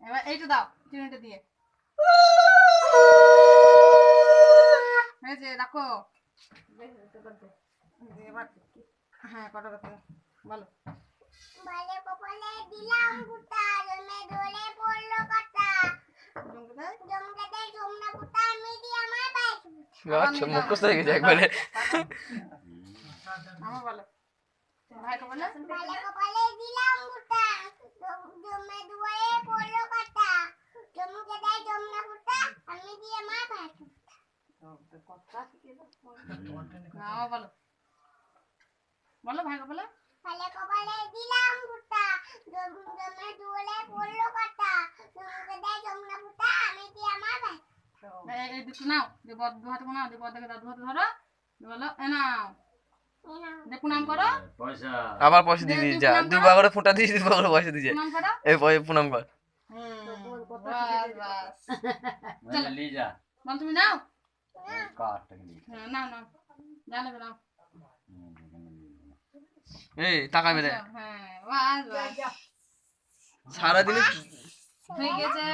এবার এইটা দাও, চিনিটা দিয়ে হয়েছে, রাখো। এবার হ্যাঁ, কটা কথা বলো। বালে কপালে দিলাম ফুটা, জমে ধরে পড়লো কাটা। জমকে দেয় জমনা ফুটা, আমি দি আমার বাইক ফুটা। আচ্ছা মুখস্থ হয়ে গেছে একবারে। আমার বলো, ভাইকে বলো। বালে কপালে দিলাম ফুটা, জমে ধরে পড়লো কাটা। জমকে দেয় জমনা ফুটা, আমি দি আমার বাইক ফুটা। আমার বলো, বলো ভাইকে বলো। বালে কপালে দিলাম ফুটা, জমে ধরে পড়লো কাটা। জমকে দেয় জমনা ফুটা, আমি দি আমার বাইক ফুটা। এই দুটো নাও, দু হাতে নাও, দু হাতে দু হাতে ধরো, বলো এ নাও, দেখো নাম করো। আবার পয়সা দিয়ে দিয়েছে, দুবার করে ফোঁটা দিয়েছি, দুবার করে পয়সা দিয়েছে। নাম করো। এই প্রণাম কর। বাস বাস, চলো বল, তুমি নাও। হ্যাঁ নাও নাও, জানাবে নাও। এই টাকা বেড়ে হ্যাঁ বাস বাস, সারাদিনে হয়ে গেছে।